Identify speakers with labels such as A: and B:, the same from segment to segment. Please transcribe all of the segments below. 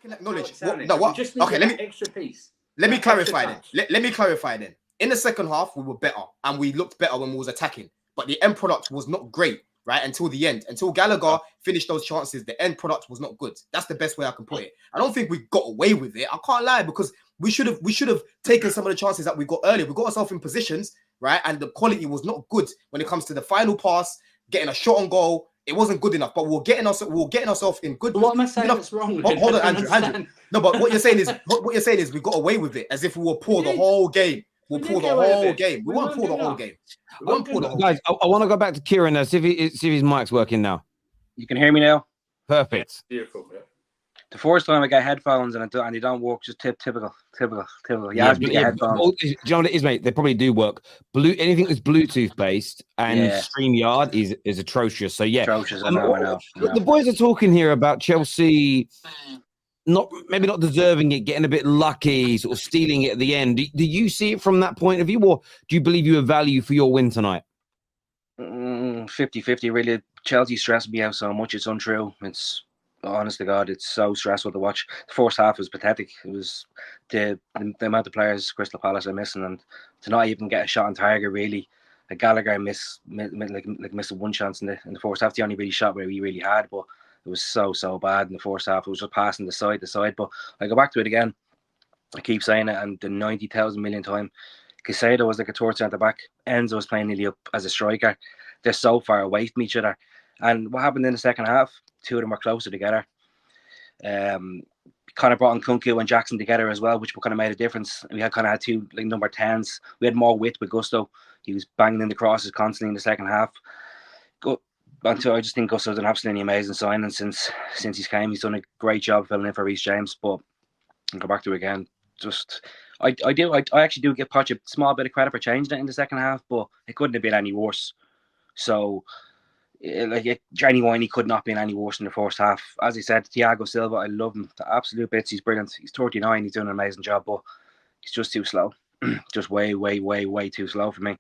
A: can acknowledge.
B: No, what?
C: Just need that extra piece.
A: Let me clarify then. Let me clarify then. In the second half, we were better and we looked better when we was attacking. But the end product was not great, right? Until the end. Until Gallagher finished those chances, the end product was not good. That's the best way I can put it. I don't think we got away with it. I can't lie, because we should have taken some of the chances that we got earlier. We got ourselves in positions, right? And the quality was not good when it comes to the final pass, getting a shot on goal. It wasn't good enough, but we were getting ourselves in good.
C: What am I saying that's wrong with it?
A: Hold on, Andrew. No, but what you're saying is we got away with it as if we were poor the whole game. We'll pull the whole game. We won't pull the whole game.
D: Guys, I want to go back to Kieran now. See if his mic's working now.
E: You can hear me now?
D: Perfect.
C: Beautiful. Yeah.
E: The first time I get headphones and they don't work, just typical.
D: Yeah, headphones. Do you know what it is, mate? They probably do work. Anything that's Bluetooth based and StreamYard is atrocious. So yeah,
E: atrocious. I know.
D: The boys are talking here about Chelsea maybe not deserving it, getting a bit lucky, sort of stealing it at the end. Do you see it from that point of view, or do you believe you have value for your win tonight?
E: 50-50, really. Chelsea stressed me out so much, it's untrue. It's honest to God, it's so stressful to watch. The first half was pathetic. It was the amount of players Crystal Palace are missing, and to not even get a shot on target, really. Like Gallagher missed one chance in the first half. The only really shot where we really had, but it was so bad in the first half. It was just passing the side to side. But I go back to it again. I keep saying it, and the 90,000 million time. Caicedo was like a third centre back. Enzo was playing nearly up as a striker. They're so far away from each other. And what happened in the second half? Two of them were closer together. Kind of brought on Kunku and Jackson together as well, which kind of made a difference. We had two like number 10s. We had more width with Gusto. He was banging in the crosses constantly in the second half. I just think Gusto's an absolutely amazing signing since he's came. He's done a great job filling in for Reece James. But I'll go back to it again. I actually do give Poch a small bit of credit for changing it in the second half, but it couldn't have been any worse. So, Johnny Winey could not have been any worse in the first half. As I said, Thiago Silva, I love him to absolute bits. He's brilliant. He's 39. He's doing an amazing job, but he's just too slow. Just way too slow for me.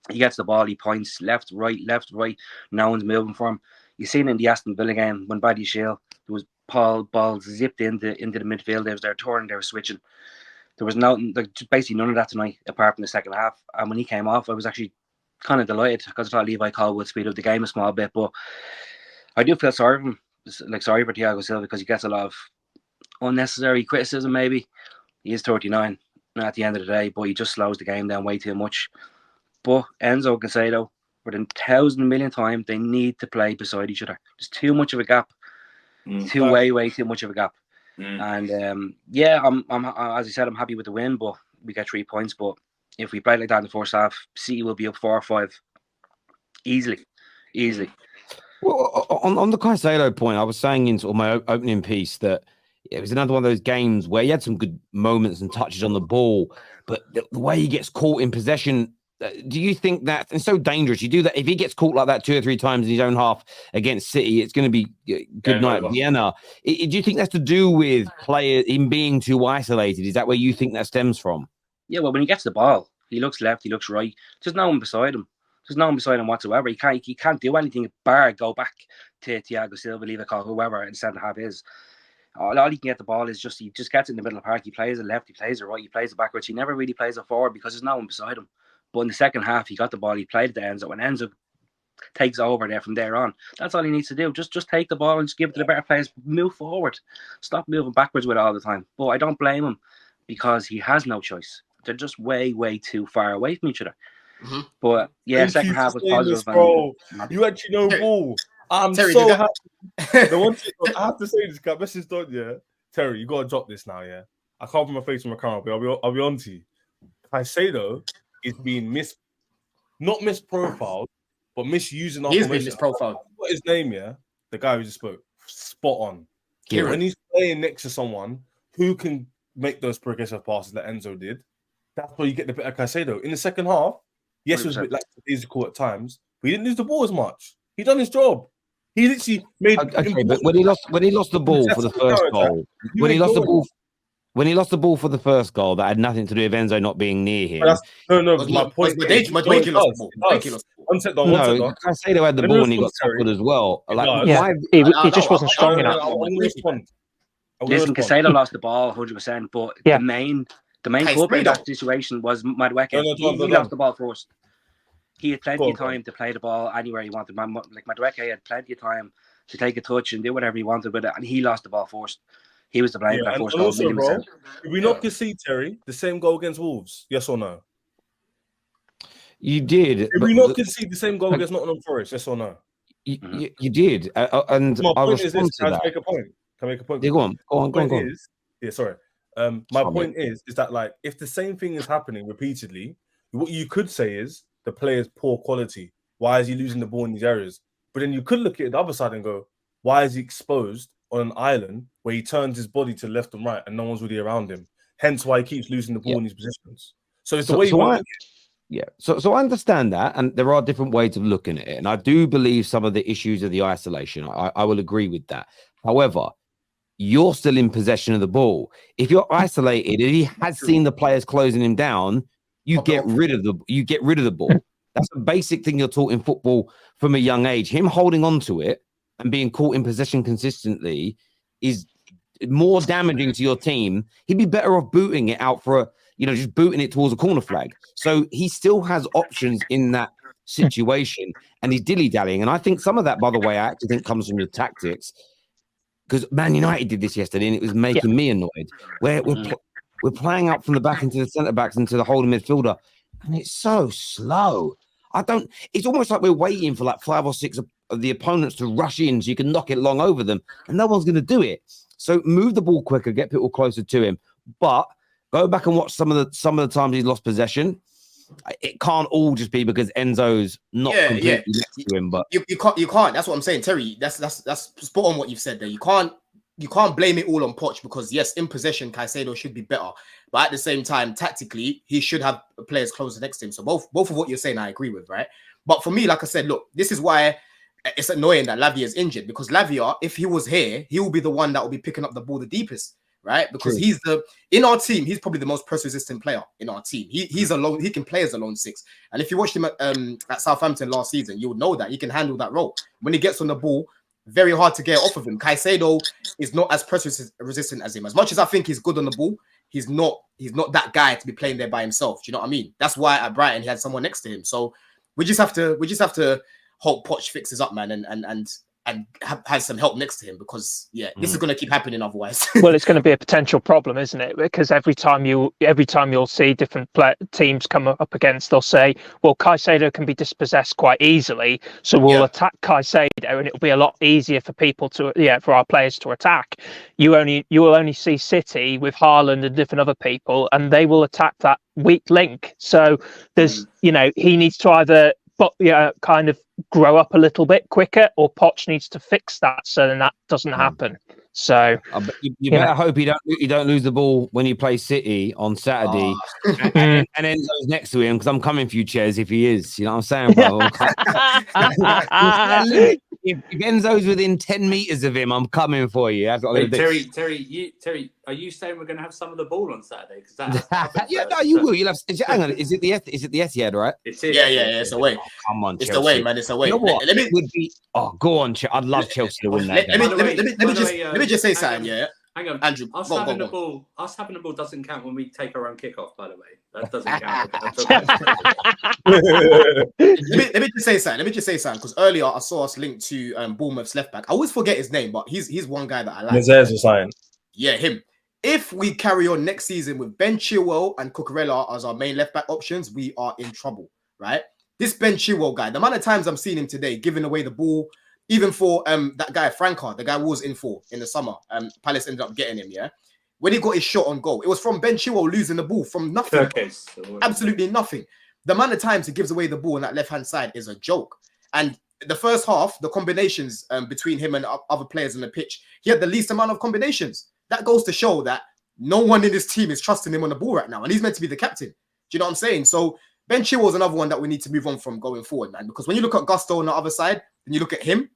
E: He gets the ball, he points left, right. No one's moving for him. You seen in the Aston Villa game when Paddy Shield, there was balls zipped into the midfield. They were turning, they were switching. There was basically none of that tonight, apart from the second half. And when he came off, I was actually kind of delighted because I thought Levi Cole would speed up the game a small bit. But I do feel sorry for him, sorry for Thiago Silva, because he gets a lot of unnecessary criticism. Maybe he is 39 at the end of the day, but he just slows the game down way too much. But Enzo and Caicedo, for the 1,000 million time, they need to play beside each other. There's too much of a gap. Way too much of a gap. And I'm as I said, I'm happy with the win, but we get 3 points. But if we play like that in the first half, City will be up 4 or 5 easily.
D: Well, on the Caicedo point, I was saying in sort of my opening piece that it was another one of those games where he had some good moments and touches on the ball, but the way he gets caught in possession. Do you think that it's so dangerous? You do that if he gets caught like that 2 or 3 times in his own half against City, it's going to be good night, Vienna. Do you think that's to do with him being too isolated? Is that where you think that stems from?
E: Yeah, well, when he gets the ball, he looks left, he looks right. There's no one beside him. There's no one beside him whatsoever. He can't do anything bar go back to Thiago Silva, Levi Cole, whoever in centre half is. All he can get the ball is he just gets it in the middle of the park. He plays it left, he plays it right, he plays it backwards. He never really plays it forward because there's no one beside him. But in the second half, he got the ball. He played it to Enzo, and Enzo takes over there from there on. That's all he needs to do. Just take the ball and just give it to the better players. Move forward. Stop moving backwards with it all the time. But I don't blame him because he has no choice. They're just way too far away from each other. Mm-hmm. But yeah, second half was positive.
B: Bro. You actually know ball. I'm Terry, so happy. The one thing I have to say this, guy, this is done, yeah. Terry, you gotta drop this now, yeah. I can't put my face on my camera, but I'll be on to you. Caicedo is being not misprofiled, but misusing our formation.
A: He's been misprofiled.
B: What his name, yeah? The guy who just spoke. Spot on.
A: Kieran.
B: When he's playing next to someone who can make those progressive passes that Enzo did, that's where you get the better Caicedo. In the second half, yes, 100%. It was a bit physical at times, but he didn't lose the ball as much. He done his job. He literally made.
D: Okay, but when he lost the ball for the first goal, when he lost the ball for the first goal, that had nothing to do with Enzo not being near him.
B: No. My point is,
D: Caicedo had the ball and he got tackled as well.
F: He just wasn't strong enough.
E: Listen, Caicedo lost the ball 100%, but the main culprit in that situation was Madueke. He lost the ball first. He had plenty of time to play the ball anywhere he wanted. Like Madueke had plenty of time to take a touch and do whatever he wanted with it, and he lost the ball first. He was to blame for that first goal.
B: Also, bro, did we not concede, Terry, the same goal against Wolves? Yes or no?
D: You did.
B: Did we not concede the same goal against Nottingham Forest? Yes or no?
D: You did. And
B: my
D: I
B: point is this.
D: Can
B: I make a point? Can I make a point?
D: Yeah, go on.
B: Sorry. My point is that like if the same thing is happening repeatedly, what you could say is the player's poor quality. Why is he losing the ball in these areas? But then you could look at the other side and go, why is he exposed on an island where he turns his body to left and right and no one's really around him? Hence why he keeps losing the ball in these positions. So it's the way you want to look at it.
D: Yeah, so I understand that, and there are different ways of looking at it, and I do believe some of the issues of the isolation. I will agree with that. However, you're still in possession of the ball. If you're isolated, if he has seen the players closing him down, you get rid of the ball. That's a basic thing you're taught in football from a young age. Him holding on to it and being caught in possession consistently is more damaging to your team. He'd be better off booting it out for just booting it towards a corner flag. So he still has options in that situation, and he's dilly-dallying. And I think some of that, by the way, I actually think comes from your tactics, because Man United did this yesterday, and it was making me annoyed. Where we're playing out from the back into the centre-backs into the holding midfielder, and it's so slow. It's almost like we're waiting for like 5 or 6 of the opponents to rush in so you can knock it long over them, and no one's going to do it. So move the ball quicker, get people closer to him. But go back and watch some of the times he's lost possession. It can't all just be because Enzo's not completely next to him. But
A: you can't. That's what I'm saying, Terry. That's spot on what you've said there. You can't blame it all on Poch, because yes, in possession, Caicedo should be better, but at the same time, tactically, he should have players closer next to him. So both of what you're saying, I agree with, right? But for me, like I said, look, this is why it's annoying that Lavia is injured, because Lavia, if he was here, he will be the one that will be picking up the ball the deepest. Right, because in our team, he's probably the most press-resistant player in our team. He's alone. He can play as a lone 6, and if you watched him at Southampton last season, you would know that he can handle that role. When he gets on the ball, very hard to get off of him. Caicedo is not as press-resistant as him. As much as I think he's good on the ball, he's not that guy to be playing there by himself. Do you know what I mean? That's why at Brighton he had someone next to him. So we just have to hope Poch fixes up, man, and has some help next to him, because this is going to keep happening otherwise.
F: Well, it's going to be a potential problem, isn't it? Because every time you'll see different teams come up against, they'll say, well, Caicedo can be dispossessed quite easily, so we'll attack Caicedo, and it'll be a lot easier for for our players to attack. You will only see City with Haaland and different other people, and they will attack that weak link. So there's he needs to either kind of grow up a little bit quicker, or Poch needs to fix that so then that doesn't happen. So
D: you better hope you don't lose the ball when you play City on Saturday, and Enzo's next to him, because I'm coming for you, Ches, if he is. You know what I'm saying, bro? if Enzo's within 10 meters of him, I'm coming for you. That's what I'm gonna do.
C: Terry, are you saying we're going to have some of the ball on Saturday?
D: You will. You'll have. Hang on, is it the Etihad, right?
C: It is.
A: Yeah, it's away.
D: Oh, come on,
A: it's
D: Chelsea.
A: the way, man. It's away.
D: You know what?
A: Let me.
D: Go on, I'd love Chelsea to win that.
A: Let me just say something. Yeah.
C: Hang on,
A: Andrew.
C: Us having the ball doesn't count when we take our own kickoff. By the way, that doesn't count.
A: let me just say something. Because earlier I saw us linked to Bournemouth's left back. I always forget his name, but he's one guy that I like.
B: There's a sign.
A: Yeah, him. If we carry on next season with Ben Chilwell and Cucurella as our main left back options, we are in trouble, right? This Ben Chilwell guy, the amount of times I'm seeing him today giving away the ball, even for that guy Franca, the guy was in for in the summer. Palace ended up getting him, yeah. When he got his shot on goal, it was from Ben Chilwell losing the ball from nothing. Absolutely nothing. The amount of times he gives away the ball on that left-hand side is a joke. And the first half, the combinations between him and other players on the pitch, he had the least amount of combinations. That goes to show that no one in this team is trusting him on the ball right now. And he's meant to be the captain. Do you know what I'm saying? So Ben Chilwell is another one that we need to move on from going forward, man. Because when you look at Gusto on the other side, and you look at him,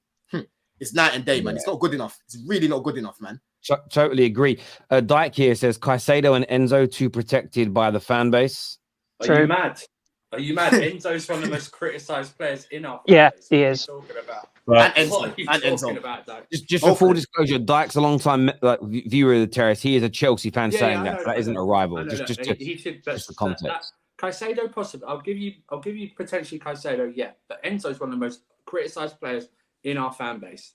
A: it's night and day, man. It's not good enough. It's really not good enough, man.
D: Totally agree. Dyke here says Caicedo and Enzo too protected by the fan base.
C: Are you mad? Are you mad? Enzo's one of the most criticised players in our
F: Yeah,
C: place.
F: he
C: What are you
F: is.
C: talking about?
B: But
A: And
C: What are
A: Enzo.
C: you
A: And
C: talking
A: Enzo.
C: about, though?
D: Just for full disclosure, Dyke's a long time viewer of the Terrace. He is a Chelsea fan saying
C: I
D: that.
C: know,
D: So that
C: I
D: isn't
C: know.
D: a rival.
C: I know
D: Just
C: that. He should. But
D: just the context.
C: Caicedo, possibly. I'll give you potentially Caicedo. Yeah, but Enzo's one of the most criticised players in our fan base.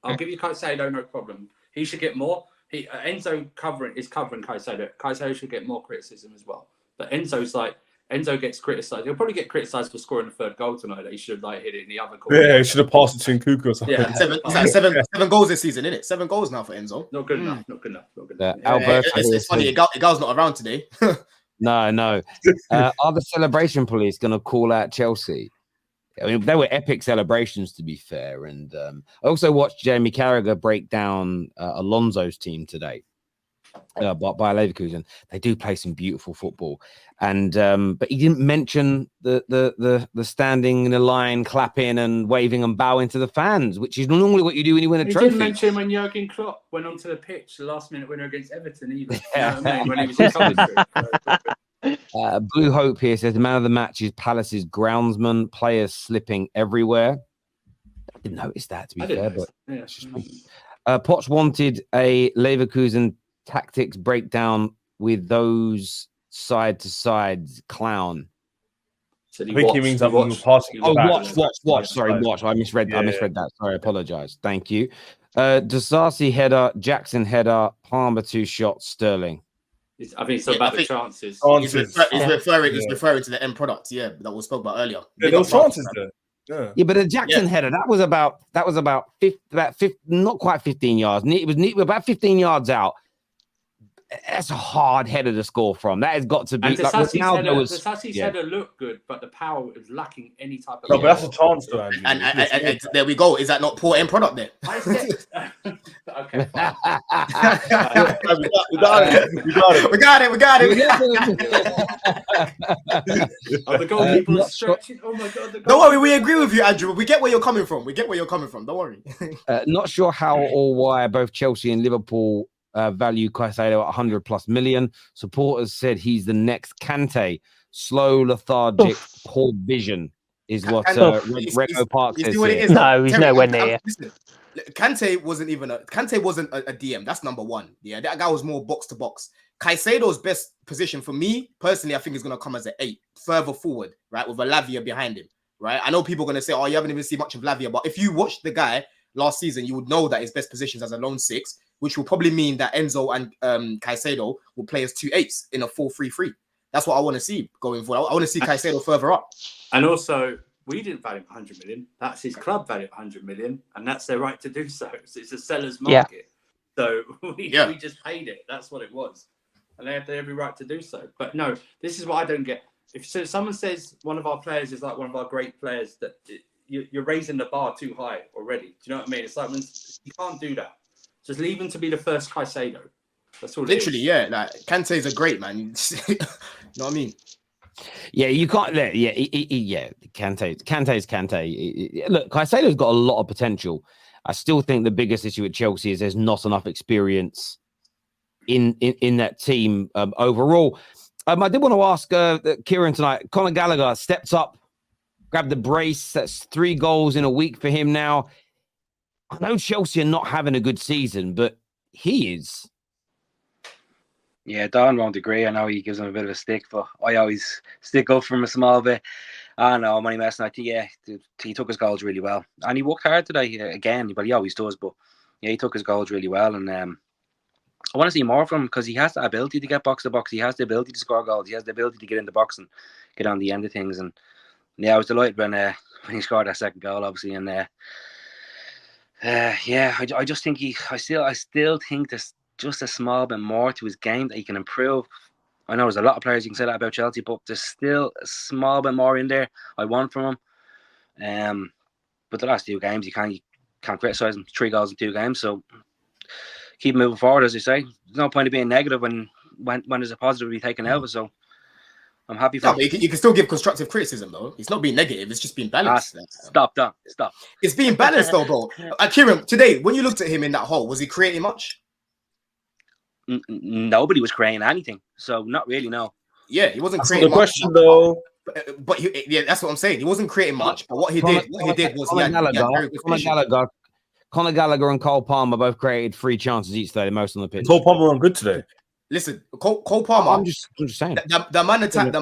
C: I'll give you Caicedo, no problem. He should get more. Enzo is covering Caicedo. Caicedo should get more criticism as well. But Enzo gets criticised. He'll probably get criticised for scoring the third goal tonight. That he should have hit it in the other corner.
B: yeah, he should have passed it to Nkuku or something.
C: Yeah,
A: seven goals this season, isn't it? 7 goals now for Enzo.
C: not good enough. Not good enough. Not good enough.
D: Alberto
A: It's funny. Igal's not around today.
D: No. Are the celebration police going to call out Chelsea? I mean, they were epic celebrations, to be fair. And I also watched Jamie Carragher break down Alonso's team today by Leverkusen. They do play some beautiful football, and but he didn't mention the standing in a line, clapping and waving and bowing to the fans, which is normally what you do when you win a
C: He
D: trophy.
C: didn't mention when Jurgen Klopp went onto the pitch, the last-minute winner against Everton, either. You know what I mean? When he was in commentary.
D: Blue Hope here says the man of the match is Palace's groundsman. Players slipping everywhere. I didn't notice that, to be fair, but
C: yeah.
D: Poch wanted a Leverkusen tactics breakdown with those side to sides. Clown.
C: So
B: I think he means I'm passing.
D: Watch. Sorry, watch. I misread that. Sorry, I apologize. Thank you. Disasi header, Jackson header, Palmer 2 shots, Sterling.
C: I think it's about the chances.
A: He's referring to the end product, that we spoke about earlier.
B: Yeah, those chances there.
D: Yeah, but a Jackson header, that was about 50, not quite 15 yards. It was about 15 yards out. That's a hard header to score from. That has got to be.
C: And Disasi's header looked good, but the power was lacking any type of.
B: No, but that's a chance, though, Andrew.
A: And there we go. Is that not poor end product there?
C: I said, okay, fine.
B: We got it.
C: Oh, the goalkeeper is stretching. Oh my god!
A: Don't worry, we agree with you, Andrew. We get where you're coming from. Don't worry.
D: Not sure how or why both Chelsea and Liverpool value Caicedo at 100+ million. Supporters said he's the next Kante. Slow, lethargic, poor vision is what Remo Park says.
F: No, he's nowhere near.
A: Kante wasn't a DM. That's number one. Yeah, that guy was more box to box. Caicedo's best position for me personally, I think, is going to come as an 8, further forward, right, with a Lavia behind him. Right, I know people are going to say, "Oh, you haven't even seen much of Lavia," but if you watched the guy last season, you would know that his best position is as a lone 6, which will probably mean that Enzo and Caicedo will play as 2 8s in a 4-3-3. That's what I want to see going forward. I want to see Caicedo further up.
C: And also, we didn't value him 100 million. That's his club value 100 million, and that's their right to do so. It's a seller's market. So we just paid it. That's what it was. And they have every right to do so. But no, this is what I don't get. If someone says one of our players is like one of our great players, that you're raising the bar too high already. Do you know what I mean? It's like you can't do that. Just leave him to be the first Caicedo. That's all.
A: Literally, yeah. Like Kante's a great man. You know what I mean?
D: Yeah, you can't. Yeah. Kante's Kante. Look, Caicedo's got a lot of potential. I still think the biggest issue at Chelsea is there's not enough experience in that team overall. I did want to ask Kieran tonight. Conor Gallagher stepped up, grabbed the brace. That's 3 goals in a week for him now. I know Chelsea are not having a good season, but he is.
E: Yeah, Don won't agree. I know he gives him a bit of a stick, but I always stick up for him a small bit. I know, money mess. I think, he took his goals really well. And he worked hard today again, but he always does. But yeah, he took his goals really well. And I want to see more from him because he has the ability to get box to box. He has the ability to score goals. He has the ability to get in the box and get on the end of things. And yeah, I was delighted when he scored that second goal, obviously. And I just think I still think there's just a small bit more to his game that he can improve. I know there's a lot of players you can say that about Chelsea, but there's still a small bit more in there I want from him. But the last 2 games, you can't criticise him. 3 goals in 2 games, so keep moving forward, as you say. There's no point in being negative when there's a positive to be taken out of it. So I'm happy for him.
A: You can still give constructive criticism, though. It's not being negative. It's just being balanced.
E: Stop.
A: It's being balanced, though, bro. Kieran, today, when you looked at him in that hole, was he creating much?
E: Nobody was creating anything, so not really. No.
A: Yeah, he wasn't
B: That's
A: creating.
B: The question, though,
A: But that's what I'm saying. He wasn't creating much, but what he did was
D: Conor Gallagher and Cole Palmer both created 3 chances each today, most on the pitch.
B: Cole Palmer on good today.
A: Listen, Cole Palmer.
D: I'm just saying.
A: The amount of times,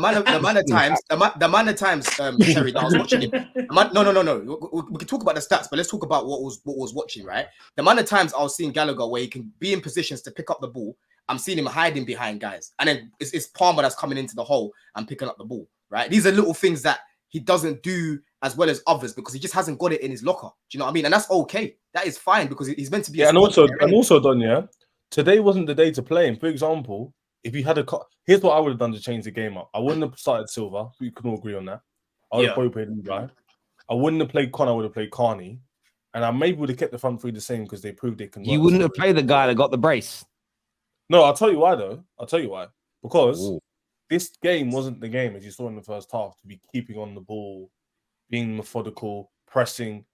A: Terry, that I was watching him. No. We can talk about the stats, but let's talk about what was watching, right? The amount of times I was seeing Gallagher where he can be in positions to pick up the ball. I'm seeing him hiding behind guys, and then it's Palmer that's coming into the hole and picking up the ball, right? These are little things that he doesn't do as well as others because he just hasn't got it in his locker. Do you know what I mean? And that's okay. That is fine because he's meant to be.
B: Yeah, and also, Don, yeah. Today wasn't the day to play him. For example, if you had here's what I would have done to change the game up. I wouldn't have started Silva. We can all agree on that. I would have probably played Guy. I wouldn't have played Connor. I would have played Carney, and I maybe would have kept the front three the same because they proved they can.
D: You wouldn't have played the guy that got the brace.
B: No, I'll tell you why though. Because this game wasn't the game as you saw in the first half to be keeping on the ball, being methodical, pressing.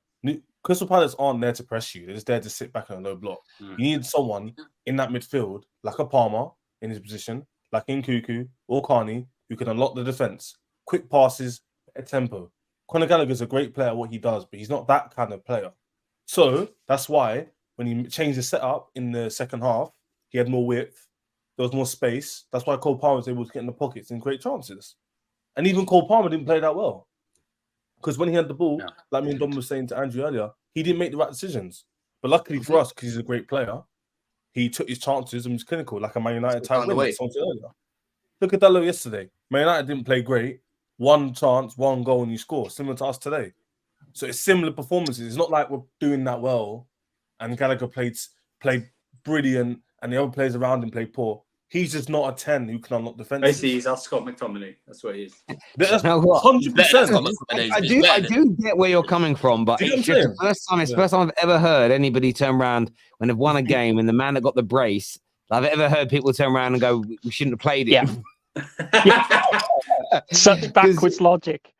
B: Crystal Palace aren't there to press you. They're just there to sit back on a low block. You need someone in that midfield, like a Palmer in his position, like Nkuku or Carney, who can unlock the defense. Quick passes, at tempo. Conor Gallagher's a great player at what he does, but he's not that kind of player. So that's why when he changed the setup in the second half, he had more width, there was more space. That's why Cole Palmer was able to get in the pockets and create chances. And even Cole Palmer didn't play that well. Because when he had the ball, like me and Dom was saying to Andrew earlier, he didn't make the right decisions. But luckily for us, because he's a great player, he took his chances and was clinical, like a Man United type win. Look at Dallo yesterday. Man United didn't play great. 1 chance, 1 goal, and you score, similar to us today. So it's similar performances. It's not like we're doing that well and Gallagher played brilliant and the other players around him played poor. He's just not a 10 who can unlock defense.
C: Basically, he's our Scott McTominay. That's what he is.
B: That's 100%.
D: I do get where you're coming from, but it's just the first time I've ever heard anybody turn around when they've won a game and the man that got the brace, I've ever heard people turn around and go, we shouldn't have played it.
F: Yeah. Such backwards logic.